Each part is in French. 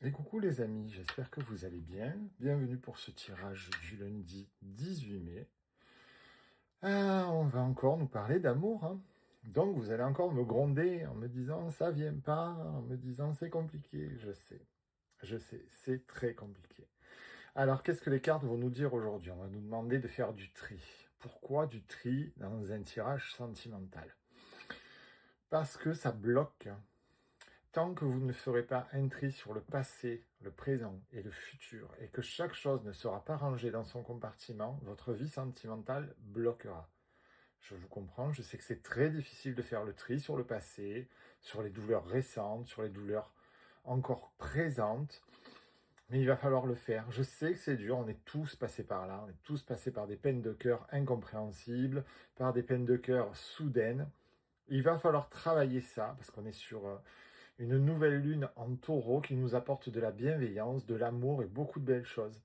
Et coucou les amis, j'espère que vous allez bien. Bienvenue pour ce tirage du lundi 18 mai. On va encore nous parler d'amour, hein. Donc vous allez encore me gronder en me disant ça vient pas, en me disant c'est compliqué. Je sais, c'est très compliqué. Alors qu'est-ce que les cartes vont nous dire aujourd'hui? On va nous demander de faire du tri. Pourquoi du tri dans un tirage sentimental? Parce que ça bloque. Tant que vous ne ferez pas un tri sur le passé, le présent et le futur, et que chaque chose ne sera pas rangée dans son compartiment, votre vie sentimentale bloquera. Je vous comprends, je sais que c'est très difficile de faire le tri sur le passé, sur les douleurs récentes, sur les douleurs encore présentes, mais il va falloir le faire. Je sais que c'est dur, on est tous passés par là, on est tous passés par des peines de cœur incompréhensibles, par des peines de cœur soudaines. Il va falloir travailler ça, parce qu'on est sur une nouvelle lune en taureau qui nous apporte de la bienveillance, de l'amour et beaucoup de belles choses.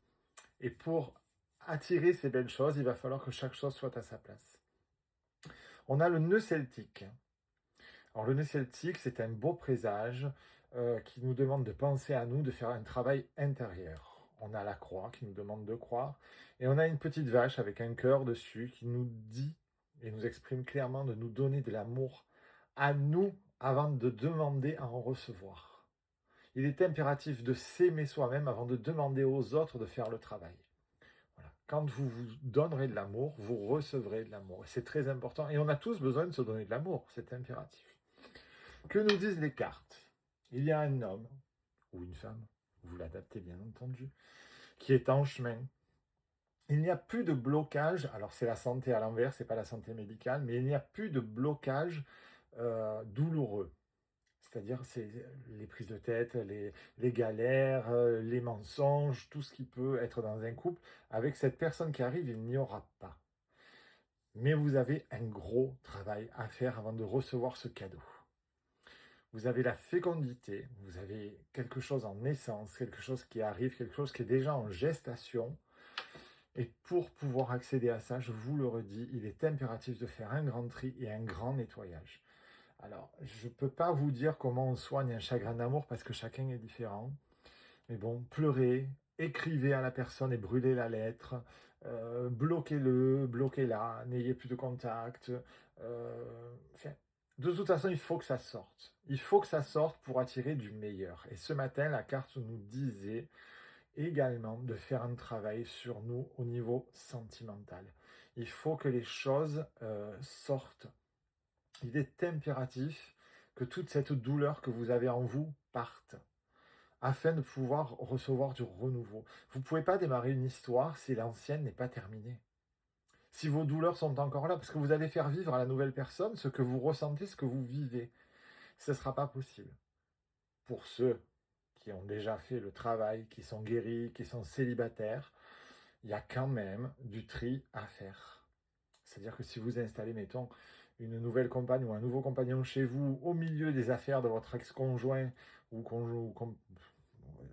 Et pour attirer ces belles choses, il va falloir que chaque chose soit à sa place. On a le nœud celtique. Alors le nœud celtique, c'est un beau présage qui nous demande de penser à nous, de faire un travail intérieur. On a la croix qui nous demande de croire. Et on a une petite vache avec un cœur dessus qui nous dit et nous exprime clairement de nous donner de l'amour à nous avant de demander à en recevoir. Il est impératif de s'aimer soi-même avant de demander aux autres de faire le travail. Voilà. Quand vous vous donnerez de l'amour, vous recevrez de l'amour. Et c'est très important. Et on a tous besoin de se donner de l'amour. C'est impératif. Que nous disent les cartes? Il y a un homme ou une femme, vous l'adaptez bien entendu, qui est en chemin. Il n'y a plus de blocage. Alors c'est la santé à l'envers, c'est pas la santé médicale, mais il n'y a plus de blocage douloureux. C'est-à-dire, c'est les prises de tête, les galères, les mensonges, tout ce qui peut être dans un couple. Avec cette personne qui arrive, il n'y aura pas. Mais vous avez un gros travail à faire avant de recevoir ce cadeau. Vous avez la fécondité, vous avez quelque chose en naissance, quelque chose qui arrive, quelque chose qui est déjà en gestation. Et pour pouvoir accéder à ça, je vous le redis, il est impératif de faire un grand tri et un grand nettoyage. Alors, je ne peux pas vous dire comment on soigne un chagrin d'amour parce que chacun est différent. Mais bon, pleurez, écrivez à la personne et brûlez la lettre, bloquez-le, bloquez-la, n'ayez plus de contact. Enfin, de toute façon, il faut que ça sorte. Il faut que ça sorte pour attirer du meilleur. Et ce matin, la carte nous disait également de faire un travail sur nous au niveau sentimental. Il faut que les choses sortent. Il est impératif que toute cette douleur que vous avez en vous parte afin de pouvoir recevoir du renouveau. Vous ne pouvez pas démarrer une histoire si l'ancienne n'est pas terminée. Si vos douleurs sont encore là, parce que vous allez faire vivre à la nouvelle personne ce que vous ressentez, ce que vous vivez. Ce ne sera pas possible. Pour ceux qui ont déjà fait le travail, qui sont guéris, qui sont célibataires, il y a quand même du tri à faire. C'est-à-dire que si vous installez, mettons, une nouvelle compagne ou un nouveau compagnon chez vous, au milieu des affaires de votre ex-conjoint ou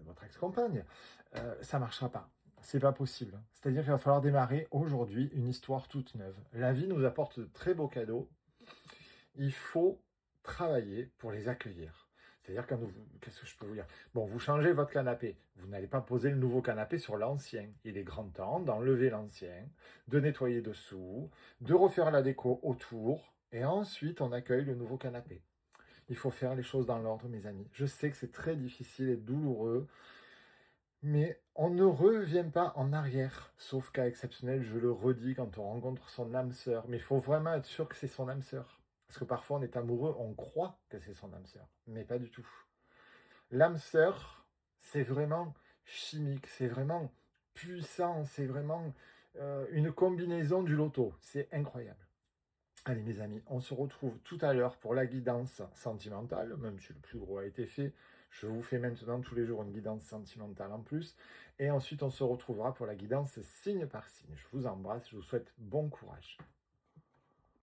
votre ex-compagne, ça ne marchera pas. C'est pas possible. C'est-à-dire qu'il va falloir démarrer aujourd'hui une histoire toute neuve. La vie nous apporte de très beaux cadeaux. Il faut travailler pour les accueillir. C'est-à-dire quand vous, qu'est-ce que je peux vous dire? Bon, vous changez votre canapé. Vous n'allez pas poser le nouveau canapé sur l'ancien. Il est grand temps d'enlever l'ancien, de nettoyer dessous, de refaire la déco autour, et ensuite on accueille le nouveau canapé. Il faut faire les choses dans l'ordre, mes amis. Je sais que c'est très difficile et douloureux, mais on ne revient pas en arrière, sauf cas exceptionnel, je le redis, quand on rencontre son âme sœur. Mais il faut vraiment être sûr que c'est son âme sœur. Parce que parfois on est amoureux, on croit que c'est son âme sœur, mais pas du tout. L'âme sœur, c'est vraiment chimique, c'est vraiment puissant, c'est vraiment une combinaison du loto. C'est incroyable. Allez mes amis, on se retrouve tout à l'heure pour la guidance sentimentale, même si le plus gros a été fait. Je vous fais maintenant tous les jours une guidance sentimentale en plus. Et ensuite, on se retrouvera pour la guidance signe par signe. Je vous embrasse, je vous souhaite bon courage.